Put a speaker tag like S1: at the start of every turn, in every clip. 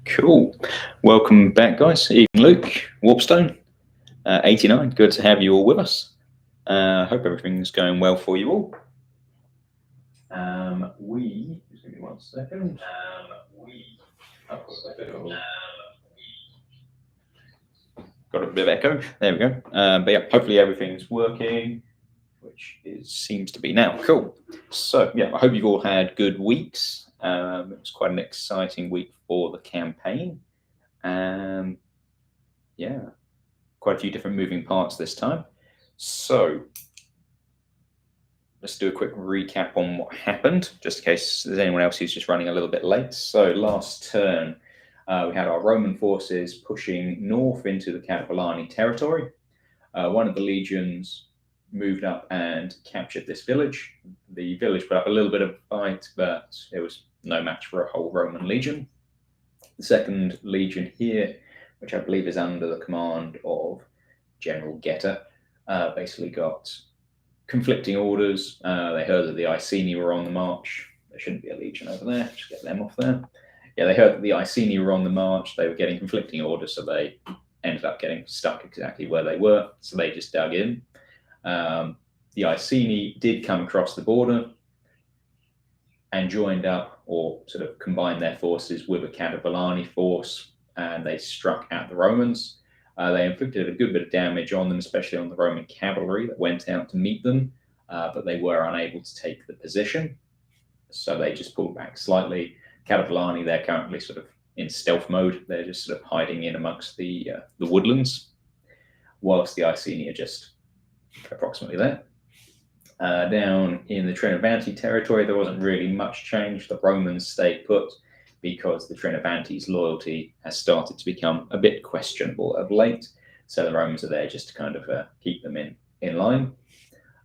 S1: Cool. Welcome back, guys. Even Luke, Warpstone, 89. Good to have you all with us. Hope everything's going well for you all. Just give me 1 second. Got a bit of echo. There we go. But yeah, hopefully everything's working, which seems to be now. Cool. So yeah, I hope you've all had good weeks. It was quite an exciting week for the campaign. Yeah, quite a few different moving parts this time. So let's do a quick recap on what happened, just in case there's anyone else who's just running a little bit late. So last turn, we had our Roman forces pushing north into the Catavolani territory. One of the legions moved up and captured this village. The village put up a little bit of a fight, but it was no match for a whole Roman legion. The second legion here, which I believe is under the command of General Getter, basically got conflicting orders. They heard that the Iceni were on the march. There shouldn't be a legion over there. Just get them off there. Yeah, they heard that the Iceni were on the march. They were getting conflicting orders, so they ended up getting stuck exactly where they were. So they just dug in. The Iceni did come across the border and joined up, or sort of combined their forces with a Catavolani force, and they struck at the Romans. They inflicted a good bit of damage on them, especially on the Roman cavalry that went out to meet them, but they were unable to take the position, so they just pulled back slightly. Catavolani, they're currently sort of in stealth mode. They're just sort of hiding in amongst the woodlands, whilst the Iceni are just approximately there. Down in the Trinovanti territory, there wasn't really much change. The Romans stayed put because the Trinovanti's loyalty has started to become a bit questionable of late. So the Romans are there just to kind of keep them in line.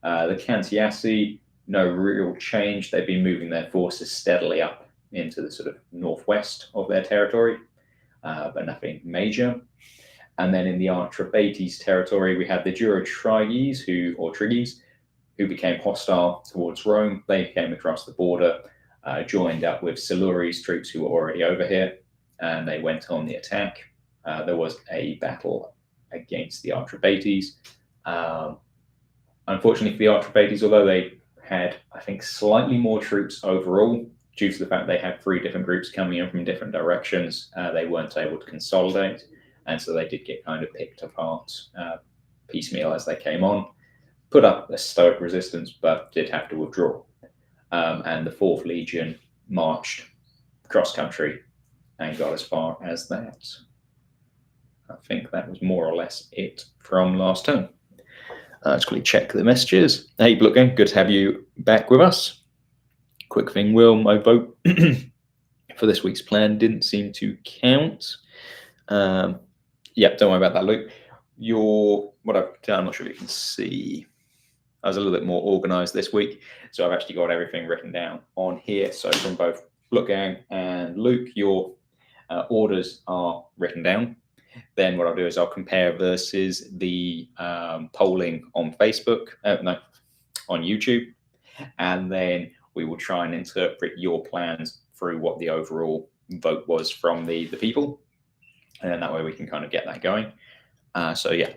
S1: The Cantiasi, no real change. They've been moving their forces steadily up into the sort of northwest of their territory, but nothing major. And then in the Artrabates territory, we had the Durotriges, who became hostile towards Rome. They came across the border, joined up with Siluri's troops who were already over here, and they went on the attack. There was a battle against the Artrabates. Unfortunately for the Artrabates, although they had, I think, slightly more troops overall, due to the fact they had 3 different groups coming in from different directions, they weren't able to consolidate, and so they did get kind of picked apart piecemeal as they came on. Put up a stoic resistance, but did have to withdraw. And the 4th Legion marched cross-country and got as far as that. I think that was more or less it from last turn. Let's quickly check the messages. Hey, Bloodgame, good to have you back with us. Quick thing, Will, my vote for this week's plan didn't seem to count. Yeah, don't worry about that, Luke. What I've done, I'm not sure if you can see. I was a little bit more organized this week, so I've actually got everything written down on here. So from both Bloodgame and Luke, your orders are written down. Then what I'll do is I'll compare versus the polling on Facebook, on YouTube, and then we will try and interpret your plans through what the overall vote was from the people, and then that way we can kind of get that going. So yeah.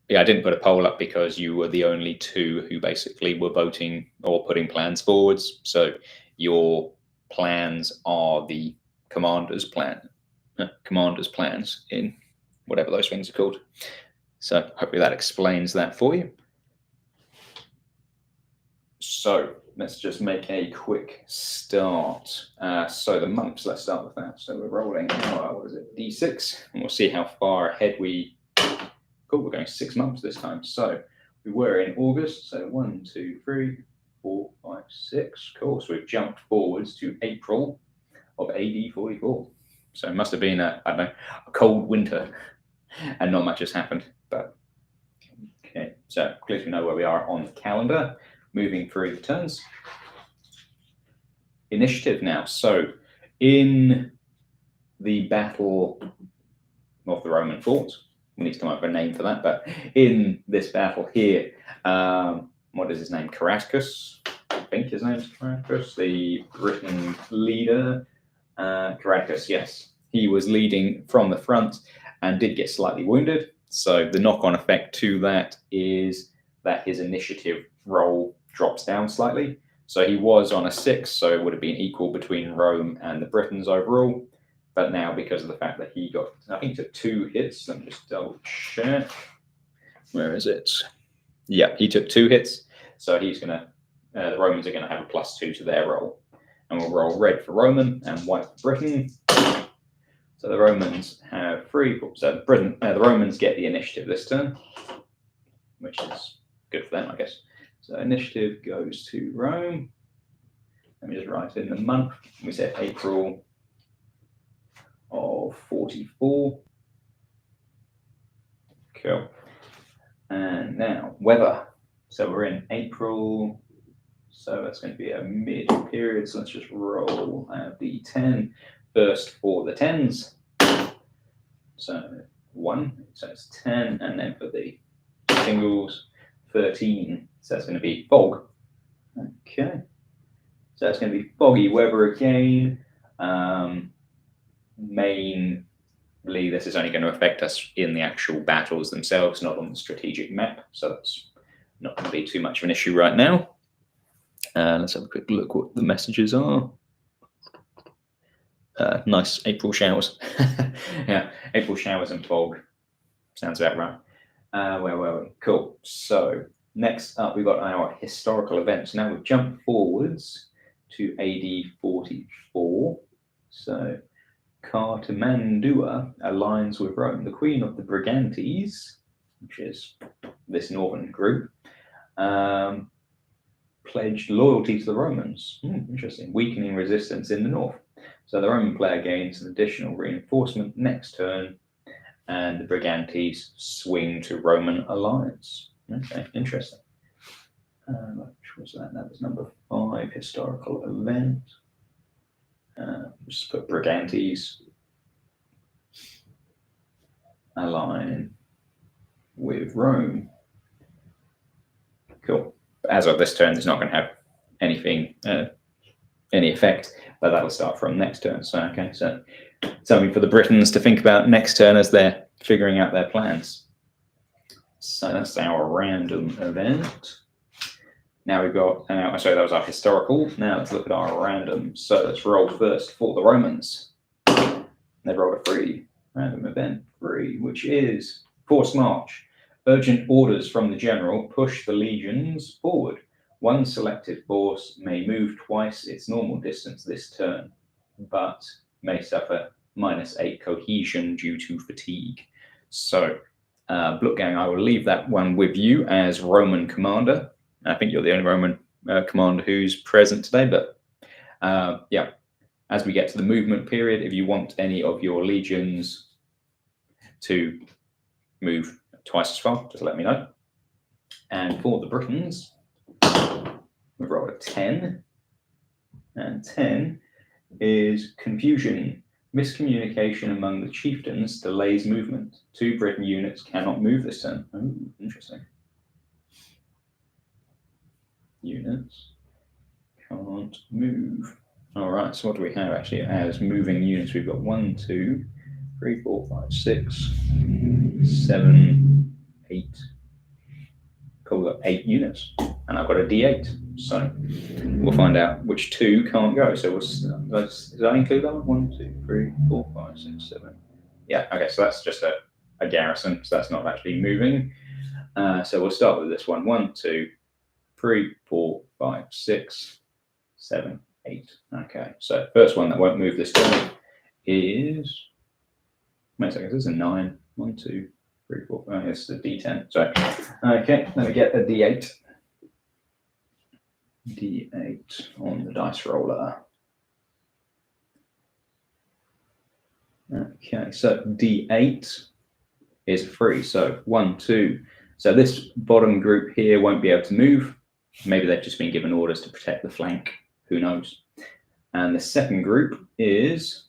S1: Yeah, I didn't put a poll up because you were the only 2 who basically were voting or putting plans forwards. So your plans are the commander's plans in whatever those things are called. So hopefully that explains that for you. So let's just make a quick start. So the months, let's start with that. So we're rolling, D6, and we'll see how far ahead Cool, we're going 6 months this time. So we were in August. So 1, 2, 3, 4, 5, 6. Cool. So we've jumped forwards to April of AD 44. So it must have been a cold winter, and not much has happened. But okay. So at least we know where we are on the calendar. Moving through the turns. Initiative now. So in the Battle of the Roman Fort. We need to come up with a name for that, but in this battle here, what is his name? Caraticus? I think his name's Caraticus, the Briton leader. Caraticus, yes. he was leading from the front and did get slightly wounded. So the knock-on effect to that is that his initiative roll drops down slightly. So he was on a 6, so it would have been equal between Rome and the Britons overall. But now, because of the fact that he got, I think he took 2 hits. Let me just double check. Where is it? Yeah, he took 2 hits. So he's going to, the Romans are going to have a +2 to their roll. And we'll roll red for Roman and white for Britain. So the Romans have 3. So the Romans get the initiative this turn, which is good for them, I guess. So initiative goes to Rome. Let me just write in the month. We said April of 44. Cool. And now weather. So we're in April. So that's going to be a mid period. So let's just roll a d10 first for the 10s. So 1, so it's 10, and then for the singles, 13. So that's going to be fog. Okay. So that's going to be foggy weather again. Mainly, this is only going to affect us in the actual battles themselves, not on the strategic map. So that's not going to be too much of an issue right now. Let's have a quick look what the messages are. Nice April showers. Yeah, April showers and fog. Sounds about right. Where were we? Cool. So next up, we've got our historical events. Now we've jumped forwards to AD 44. So Cartimandua aligns with Rome. The Queen of the Brigantes, which is this northern group, pledged loyalty to the Romans. Interesting. Weakening resistance in the north. So the Roman player gains an additional reinforcement next turn, and the Brigantes swing to Roman alliance. Okay, interesting. Which was that? That was number 5, historical event. Just put Brigantes align with Rome. Cool. As of this turn, it's not going to have anything, any effect, but that'll start from next turn. So, okay, so something for the Britons to think about next turn as they're figuring out their plans. So that's our random event. Now we've got, sorry, that was our historical. Now let's look at our random. So let's roll first for the Romans. They rolled a 3, random event 3, which is forced march. Urgent orders from the general, push the legions forward. One selected force may move twice its normal distance this turn, but may suffer -8 cohesion due to fatigue. So, Bloodgang, I will leave that one with you as Roman commander. I think you're the only Roman commander who's present today, but yeah, as we get to the movement period, if you want any of your legions to move twice as far, just let me know. And for the Britons, we've rolled a 10, and 10 is confusion. Miscommunication among the chieftains delays movement. 2 Briton units cannot move this turn. Oh, interesting. Units can't move. All right, so what do we have actually as moving units? We've got 1, 2, 3, 4, 5, 6, 7, 8. Cool, we've got 8 units, and I've got a D8. So we'll find out which 2 can't go. So does that include that one? 1, 2, 3, 4, 5, 6, 7. Yeah, okay, so that's just a garrison, so that's not actually moving. So we'll start with this one. 1, 2, 3, 4, 5, 6, 7, 8. Okay, so first one that won't move this turn is, wait a second, this is a 9. 1, 2, 3, 4, 5. This is a D10. So, okay, let me get a D8. D8 on the dice roller. Okay, so D8 is 3. So 1, 2. So this bottom group here won't be able to move. Maybe they've just been given orders to protect the flank. Who knows? And the second group is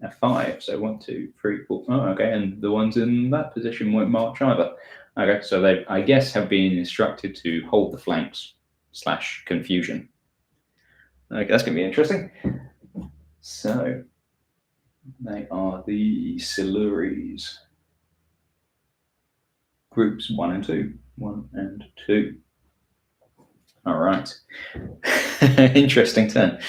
S1: a 5. So 1, 2, 3, 4. Oh, okay. And the ones in that position won't march either. Okay. So they, I guess, have been instructed to hold the flanks / confusion. Okay, that's going to be interesting. So They are the Silures. Groups 1 and 2. 1 and 2. All right. Interesting turn.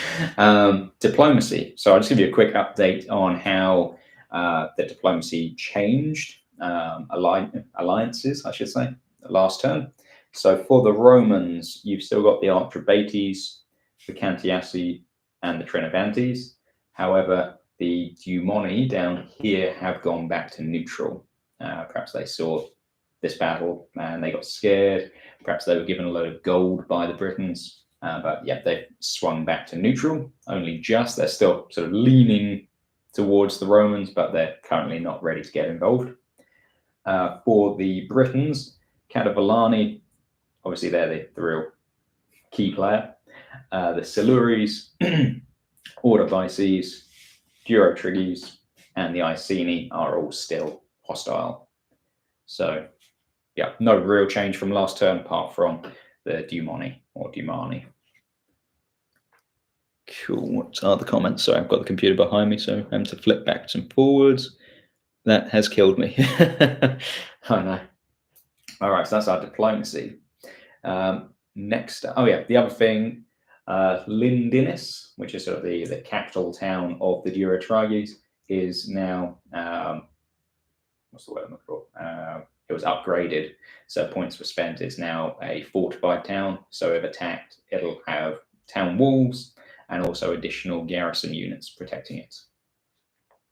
S1: Diplomacy. So I'll just give you a quick update on how the diplomacy changed alliances, I should say, last turn. So for the Romans, you've still got the Artrabates, the Cantiasi, and the Trinovantes. However, the Dumoni down here have gone back to neutral. Perhaps they saw this battle and they got scared. Perhaps they were given a load of gold by the Britons. But yeah, they've swung back to neutral, only just. They're still sort of leaning towards the Romans, but they're currently not ready to get involved. For the Britons, Catavolani, obviously they're the real key player. The Silures, Ordovices, Durotriges, and the Iceni are all still hostile. So yeah, no real change from last turn apart from the Dumoni or Dumani. Cool. What are the comments? Sorry, I've got the computer behind me, so I'm to flip backwards and forwards. That has killed me. I know. All right, so that's our diplomacy. Next, oh yeah, the other thing, Lindinis, which is sort of the capital town of the Durotriges, is now, what's the word I'm looking for? It was upgraded, so points were spent. It's now a fortified town, so if attacked, it'll have town walls and also additional garrison units protecting it.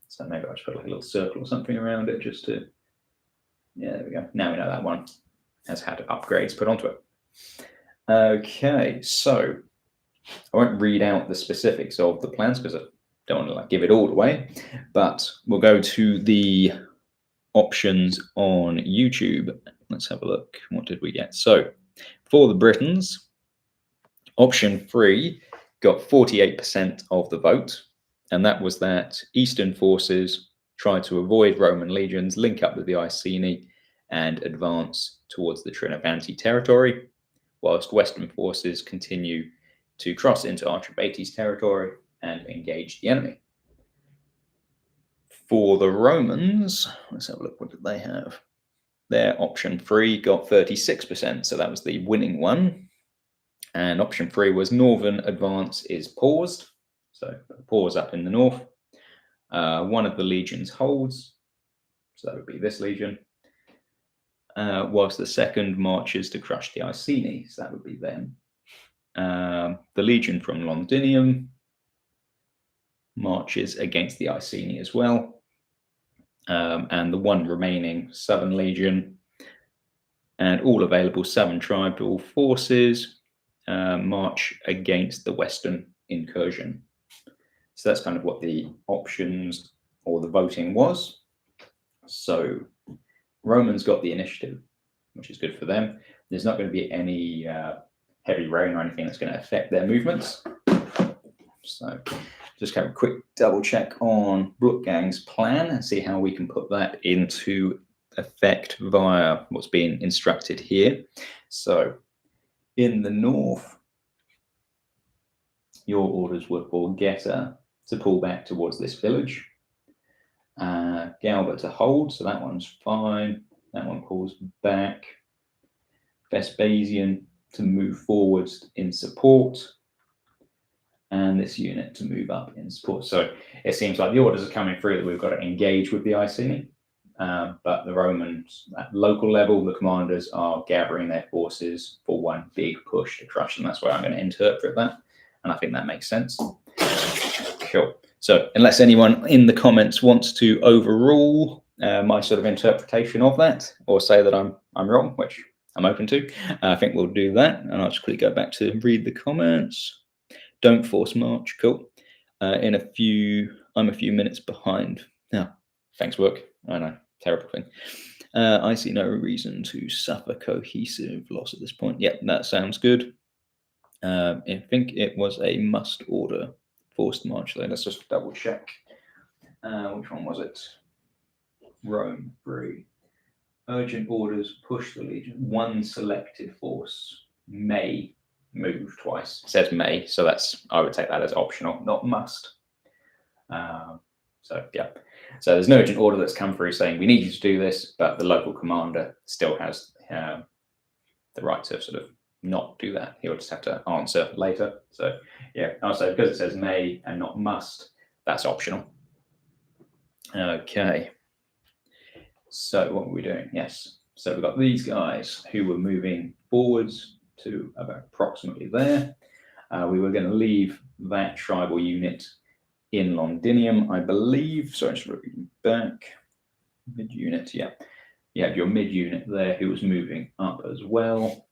S1: So maybe I'll just put like a little circle or something around it just to, yeah, there we go. Now we know that one has had upgrades put onto it. Okay, so I won't read out the specifics of the plans because I don't want to give it all away, but we'll go to the options on YouTube. Let's have a look. What did we get? So for the Britons, option 3 got 48% of the vote, and that was that Eastern forces try to avoid Roman legions, link up with the Iceni, and advance towards the Trinovanti territory, whilst Western forces continue to cross into Artrabates territory and engage the enemy. For the Romans, let's have a look. What did they have? Their option 3 got 36%, so that was the winning one. And option 3 was Northern advance is paused, so pause up in the north. One of the legions holds, so that would be this legion, whilst the second marches to crush the Iceni, so that would be them. The legion from Londinium marches against the Iceni as well. And the one remaining Southern Legion and all available Southern tribal forces march against the Western incursion. So that's kind of what the options or the voting was. So Romans got the initiative, which is good for them. There's not going to be any heavy rain or anything that's going to affect their movements. So just have a quick double check on Wolfgang's plan and see how we can put that into effect via what's being instructed here. So in the north, your orders were for Geta to pull back towards this village, Galba to hold, so that one's fine. That one pulls back. Vespasian to move forwards in support, and this unit to move up in support. So it seems like the orders are coming through that we've got to engage with the Iceni, but the Romans at local level, the commanders are gathering their forces for one big push to crush them. That's where I'm going to interpret that, and I think that makes sense. Cool. So unless anyone in the comments wants to overrule my sort of interpretation of that, or say that I'm wrong, which I'm open to, I think we'll do that. And I'll just quickly go back to read the comments. Don't force march. Cool. I'm a few minutes behind. Yeah, thanks, work. I know, terrible thing. I see no reason to suffer cohesive loss at this point. Yeah, that sounds good. I think it was a must order forced march though. Let's just double check. Which one was it? Rome 3. Urgent orders push the legion. One selected force may move twice. It says may, so that's, I would take that as optional, not must. So So yeah, so there's no urgent order that's come through saying we need you to do this, but the local commander still has the right to sort of not do that. He'll just have to answer later. So yeah, also because it says may and not must, that's optional. Okay. So what were we doing? Yes. So we've got these guys who were moving forwards to about approximately there. We were going to leave that tribal unit in Londinium, I believe. So I just looking back. Mid unit, yeah. You had your mid unit there who was moving up as well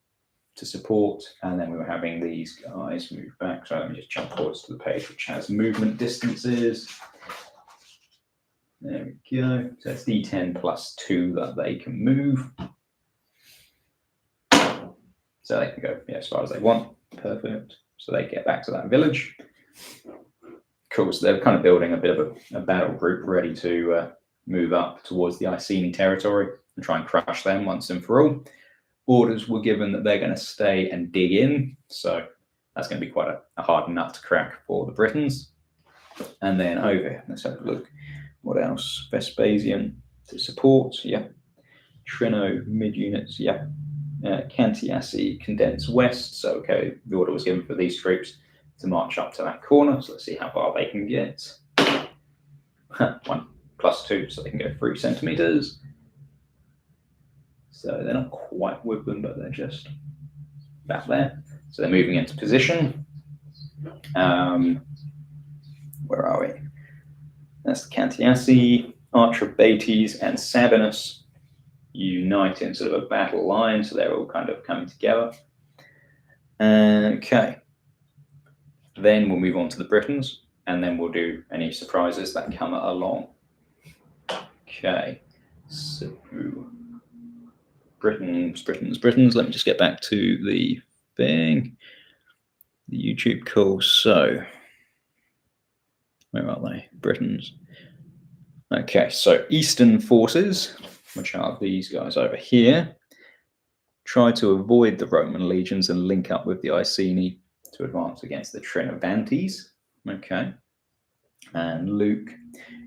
S1: to support, and then we were having these guys move back. So let me just jump forwards to the page which has movement distances. There we go. So it's D10 plus 2 that they can move. So they can go as far as they want. Perfect. So they get back to that village. Cool. So they're kind of building a bit of a battle group ready to move up towards the Iceni territory and try and crush them once and for all. Orders were given that they're going to stay and dig in. So that's going to be quite a hard nut to crack for the Britons. And then over here, let's have a look. What else? Vespasian to support, yeah. Trino mid-units, yeah. Cantiasi condensed west. So, okay, the order was given for these troops to march up to that corner. So let's see how far they can get. 1 plus 2, so they can go 3 centimeters. So they're not quite with them, but they're just about there. So they're moving into position. Where are we? That's the Cantiasi, Artrabates, and Sabinus unite in sort of a battle line, so they're all kind of coming together. Okay. Then we'll move on to the Britons, and then we'll do any surprises that come along. Okay. So Britons. Let me just get back to the thing. The YouTube call. So where are they? Britons. Okay, so Eastern forces, which are these guys over here, try to avoid the Roman legions and link up with the Iceni to advance against the Trinovantes. Okay. And Luke,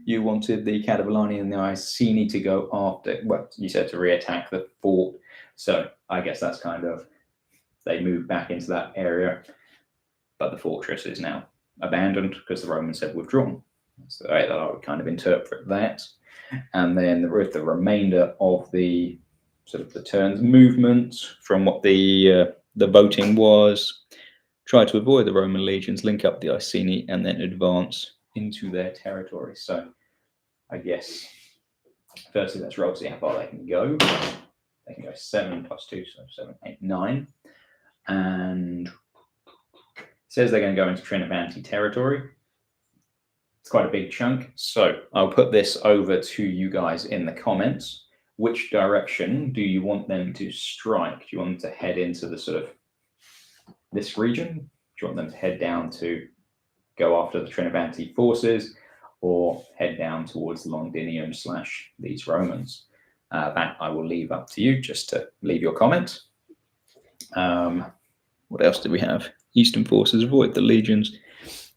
S1: you wanted the Catavolani and the Iceni to go after, well, you said to re-attack the fort. So I guess that's kind of, they move back into that area, but the fortress is now abandoned because the Romans have withdrawn. So the way that I would kind of interpret that. And then with the remainder of the sort of the turns movement from what the voting was, try to avoid the Roman legions, link up the Iceni, and then advance into their territory. So I guess firstly let's roll to see how far they can go. They can go 7 plus 2, so 7, 8, 9. And it says they're going to go into Trinovanti territory. It's quite a big chunk. So I'll put this over to you guys in the comments. Which direction do you want them to strike? Do you want them to head into the sort of this region? Do you want them to head down to go after the Trinovanti forces, or head down towards Londinium / these Romans? That I will leave up to you, just to leave your comment. What else do we have? Eastern forces, avoid the legions.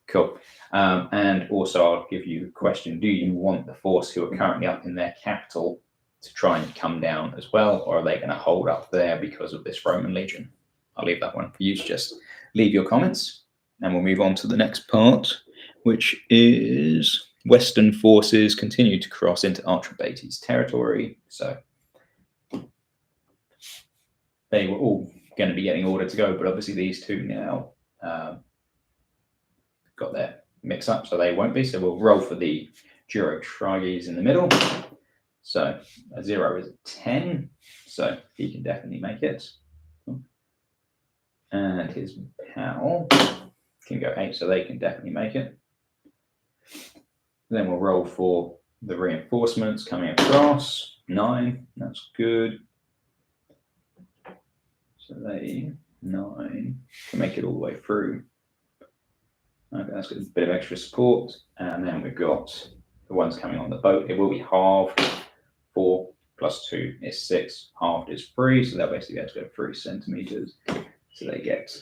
S1: Cool. And also I'll give you a question. Do you want the force who are currently up in their capital to try and come down as well, or are they going to hold up there because of this Roman legion? I'll leave that one for you to just leave your comments, and we'll move on to the next part, which is Western forces continue to cross into Artrabates territory. So they were all going to be getting ordered to go, but obviously these two now got their mix up, so they won't be. So we'll roll for the Durotriges in the middle. So a 0 is a 10, so he can definitely make it. And his pal can go 8, so they can definitely make it. Then we'll roll for the reinforcements coming across. 9, that's good. So they 9 can make it all the way through. Okay, that's got a bit of extra support. And then we've got the ones coming on the boat. It will be halved. 4 plus 2 is 6. Halved is 3, so they'll basically get to go 3 centimeters. So they get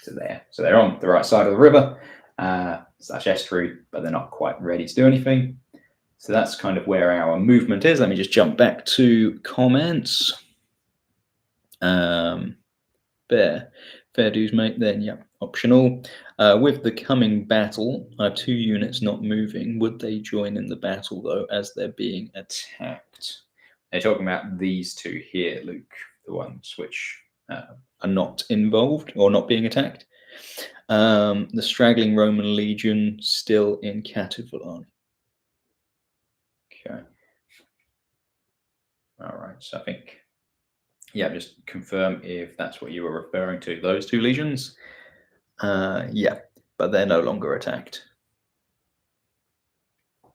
S1: to there. So they're on the right side of the river. slash S route, but they're not quite ready to do anything. So that's kind of where our movement is. Let me just jump back to comments. Fair dues, mate. Then, yeah, optional. With the coming battle, 2 units not moving. Would they join in the battle, though, as they're being attacked? They're talking about these two here, Luke, the ones which are not involved or not being attacked. The straggling Roman legion still in Cativalani. Okay. All right, so I think, yeah, just confirm if that's what you were referring to, those 2 legions. Yeah, but they're no longer attacked.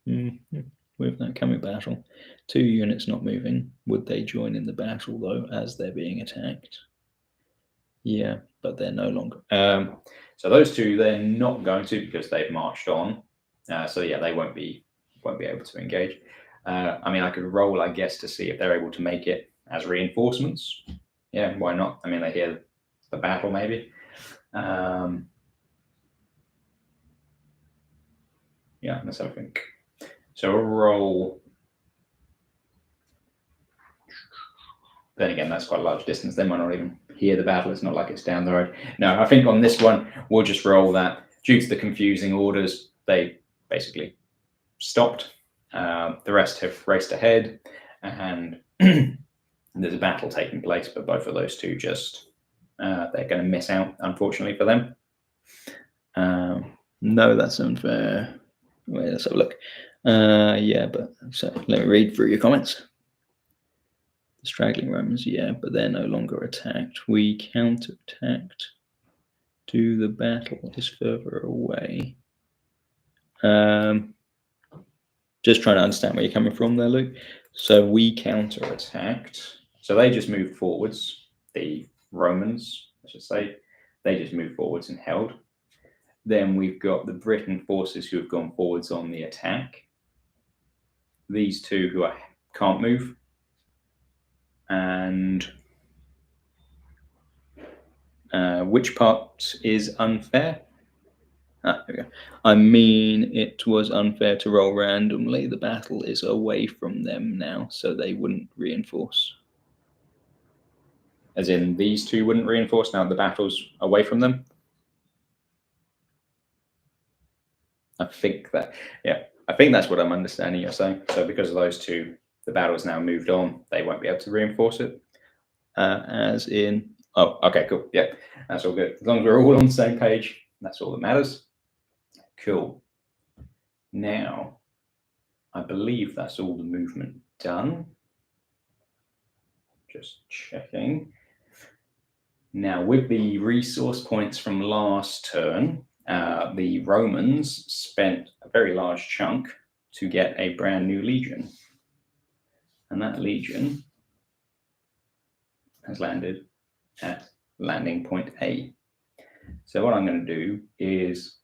S1: With that coming battle, 2 units not moving. Would they join in the battle, though, as they're being attacked? Yeah, but they're no longer. So those 2, they're not going to, because they've marched on. So yeah, they won't be able to engage. I mean, I could roll, I guess, to see if they're able to make it as reinforcements. Yeah, why not? I mean, they hear the battle, maybe. Yeah, let's have a think. So a roll. Then again, that's quite a large distance. They might not even hear the battle. It's not like it's down the road. No, I think on this one, we'll just roll that. Due to the confusing orders, they basically stopped. The rest have raced ahead, and there's a battle taking place, but both of those 2 just, they're going to miss out, unfortunately for them. No, that's unfair. Wait, let's have a look. Yeah, but so let me read through your comments. The straggling Romans, yeah, but they're no longer attacked. We counterattacked. To the battle is further away. Just trying to understand where you're coming from there, Luke. So we counterattacked. So they just moved forwards. The Romans, I should say, they just moved forwards and held. Then we've got the Briton forces who have gone forwards on the attack. These 2 who can't move. And which part is unfair? There we go. I mean, it was unfair to roll randomly. The battle is away from them now, so they wouldn't reinforce. As in, these 2 wouldn't reinforce, now the battle's away from them? I think that's what I'm understanding you're saying. So because of those 2, the battle's now moved on. They won't be able to reinforce it. As in, oh, okay, cool. Yeah, that's all good. As long as we're all on the same page, that's all that matters. Cool. Now, I believe that's all the movement done. Just checking. Now, with the resource points from last turn, the Romans spent a very large chunk to get a brand new legion. And that legion has landed at landing point A. So what I'm going to do is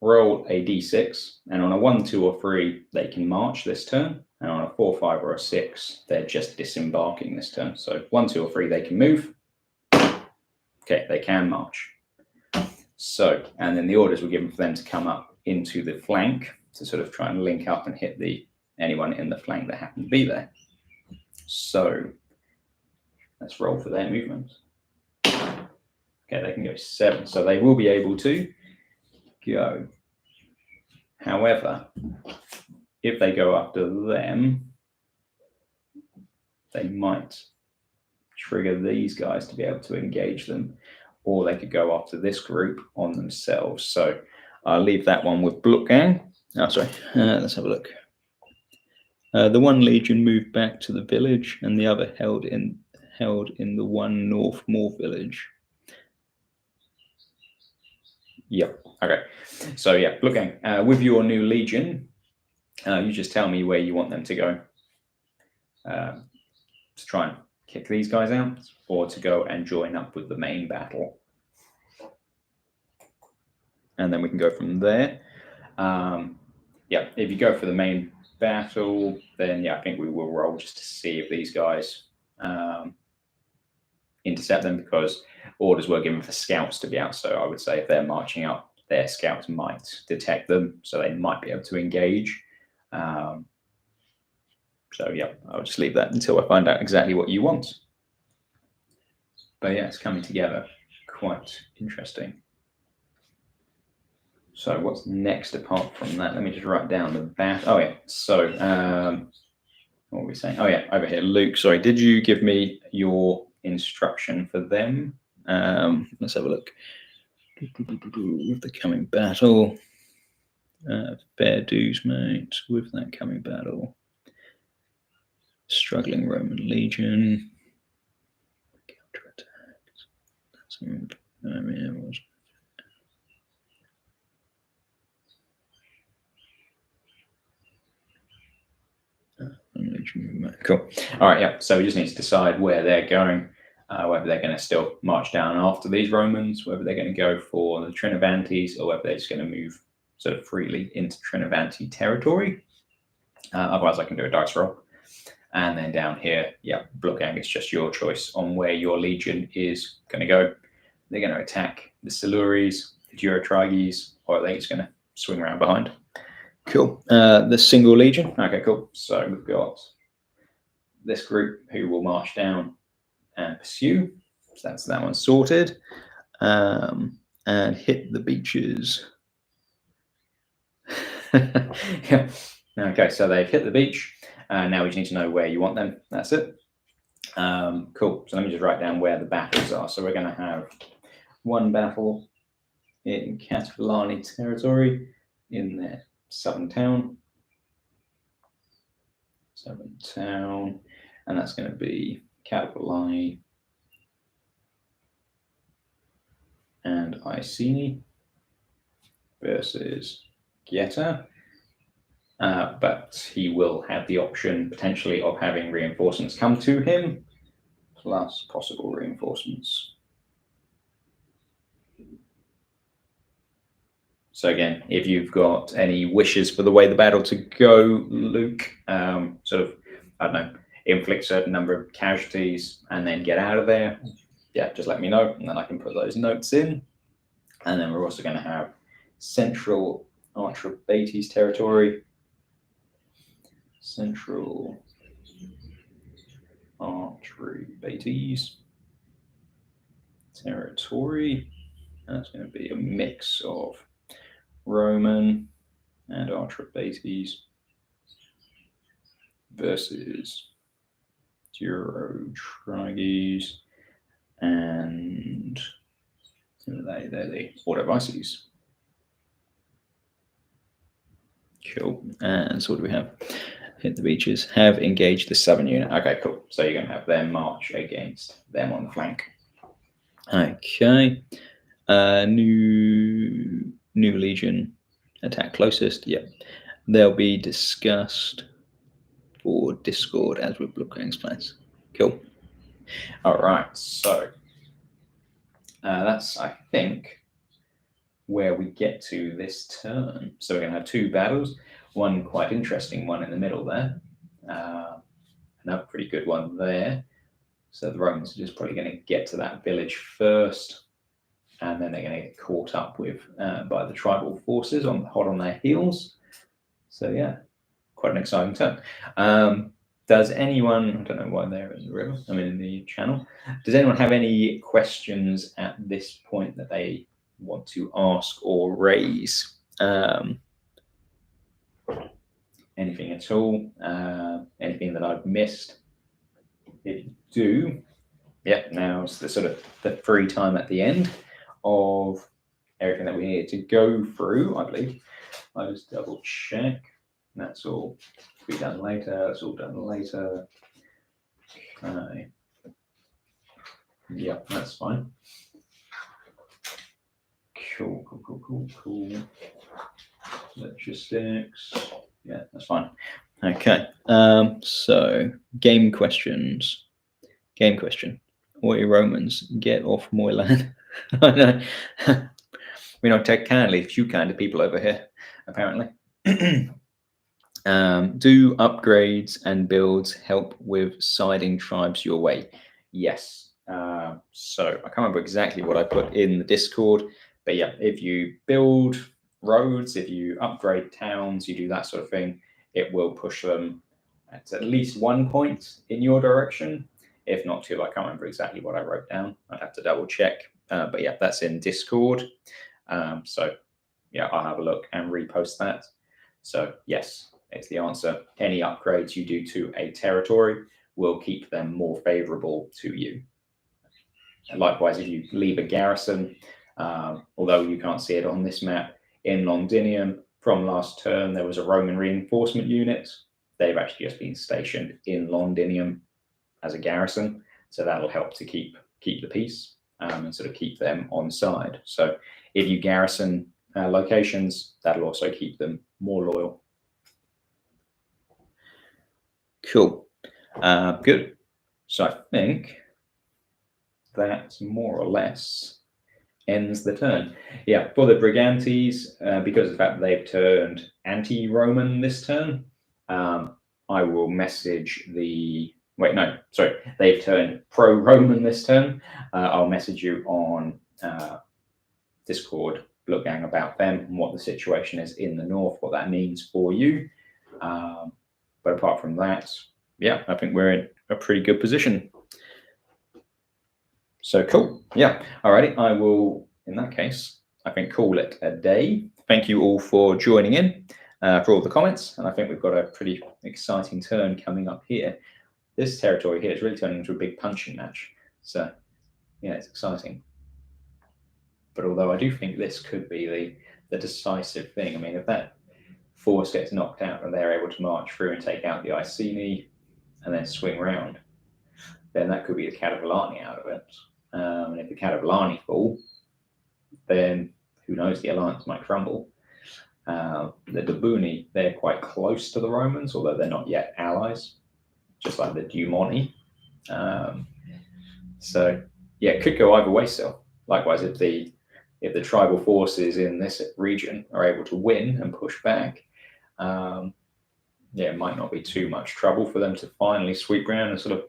S1: roll a d6, and on a 1, 2, or 3, they can march this turn, and on a 4, 5, or a 6, they're just disembarking this turn. So 1, 2, or 3, they can move. Okay, they can march. So, and then the orders were given for them to come up into the flank to sort of try and link up and hit anyone in the flank that happened to be there. So let's roll for their movement. Okay, they can go 7, so they will be able to go. However, if they go after them, they might trigger these guys to be able to engage them, or they could go after this group on themselves. So I'll leave that one with Bloodgang. Oh, sorry. Let's have a look. The one legion moved back to the village, and the other held in the one North Moor village. Yep. Okay. So yeah, Bloodgang, with your new legion, you just tell me where you want them to go. To try and kick these guys out, or to go and join up with the main battle. And then we can go from there. Yeah, if you go for the main battle, then yeah, I think we will roll just to see if these guys intercept them, because orders were given for scouts to be out. So I would say if they're marching up their scouts might detect them, so they might be able to engage. So yeah, I'll just leave that until I find out exactly what you want. But yeah, it's coming together. Quite interesting. So what's next apart from that? Let me just write down the bat. Oh yeah. So what were we saying? Oh yeah, over here, Luke. Sorry, did you give me your instruction for them? Let's have a look. With the coming battle, fair dues, mate. With that coming battle, struggling Roman legion. Counterattacks. Cool. All right, yeah. So we just need to decide where they're going, whether they're going to still march down after these Romans, whether they're going to go for the Trinovantes, or whether they're just going to move sort of freely into Trinovanti territory. Otherwise, I can do a dice roll. And then down here, yeah, Bloodgang, it's just your choice on where your legion is going to go. They're going to attack the Siluries, the Durotriges, or are they just going to swing around behind? Cool. The single legion. Okay, cool. So we've got this group who will march down and pursue. So that's that one sorted. And hit the beaches. Yeah. Okay, so they've hit the beach. Now we just need to know where you want them. That's it. Cool. So let me just write down where the battles are. So we're going to have one battle in Catalani territory in their southern town. And that's going to be Catalani and Iceni versus Geta. But he will have the option potentially of having reinforcements come to him, plus possible reinforcements. So again, if you've got any wishes for the way the battle to go, Luke, sort of, I don't know, inflict certain number of casualties and then get out of there, yeah, just let me know, and then I can put those notes in. And then we're also going to have Central Artrabates territory. Central Artrabates territory. That's going to be a mix of Roman and Artrabates versus Durotriges and they're the Autovices. Cool. And so what do we have? Hit the beaches. Have engaged the southern unit. Okay, cool. So you're going to have them march against them on the flank. Okay. New legion attack closest. Yep. They'll be discussed for Discord as with Bloodgang's plans. Cool. All right. So that's, I think, where we get to this turn. So we're going to have two battles. One quite interesting one in the middle there. Another pretty good one there. So the Romans are just probably going to get to that village first, and then they're going to get caught up with by the tribal forces hot on their heels. So yeah, quite an exciting turn. Does anyone, I don't know why they're in the river, I mean in the channel, does anyone have any questions at this point that they want to ask or raise? Anything at all? Anything that I've missed? If you do, yeah, now it's the sort of the free time at the end of everything that we need to go through, I believe. I just double check. That's all to be done later. That's all done later. Okay. Yeah, that's fine. Cool. Logistics. Yeah, that's fine. Okay. So game questions. Game question. Oi, Romans, get off my land. I know. We don't take kindly to few kind of people over here, apparently. Do upgrades and builds help with siding tribes your way? Yes. So I can't remember exactly what I put in the Discord, But yeah, if you build roads, if you upgrade towns, you do that sort of thing, it will push them at least 1 point in your direction, if not two. I can't remember exactly what I wrote down. I'd have to double check. But yeah, that's in Discord. So yeah, I'll have a look and repost that. So yes, it's the answer. Any upgrades you do to a territory will keep them more favorable to you. And likewise, if you leave a garrison, although you can't see it on this map, in Londinium from last turn, there was a Roman reinforcement unit. They've actually just been stationed in Londinium as a garrison. So that'll help to keep the peace and sort of keep them on side. So if you garrison locations, that'll also keep them more loyal. Cool. Good. So I think that more or less ends the turn. Yeah, for the Brigantes, because of the fact that they've turned anti-Roman this turn, I will message the... Wait, no, sorry. They've turned pro-Roman this turn. I'll message you on Discord, Blood Gang, about them and what the situation is in the north, what that means for you. But apart from that, yeah, I think we're in a pretty good position. So cool. Yeah. Alrighty. I will, in that case, I think call it a day. Thank you all for joining in, for all the comments. And I think we've got a pretty exciting turn coming up here. This territory here is really turning into a big punching match. So yeah, it's exciting. But although I do think this could be the decisive thing. I mean, if that force gets knocked out and they're able to march through and take out the Iceni and then swing round, then that could be the Catavolani out of it. And if the Catavolani fall, then who knows, the alliance might crumble. The Dabuni, they're quite close to the Romans, although they're not yet allies, just like the Dumoni. So yeah, it could go either way still. Likewise, if the tribal forces in this region are able to win and push back, yeah, it might not be too much trouble for them to finally sweep round and sort of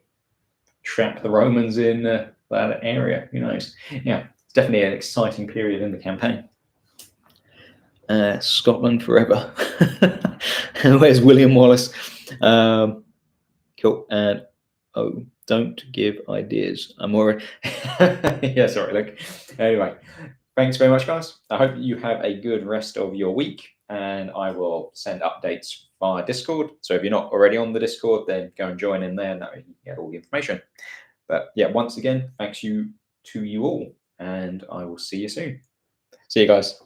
S1: trap the Romans in that area. Who knows? Yeah, it's definitely an exciting period in the campaign. Scotland forever. Where's William Wallace? Cool. And oh, don't give ideas. I'm already... yeah, sorry. Look. Anyway, thanks very much, guys. I hope you have a good rest of your week, and I will send updates via Discord. So if you're not already on the Discord, then go and join in there, and that way you can get all the information. But yeah, once again, thanks to you all, and I will see you soon. See you guys.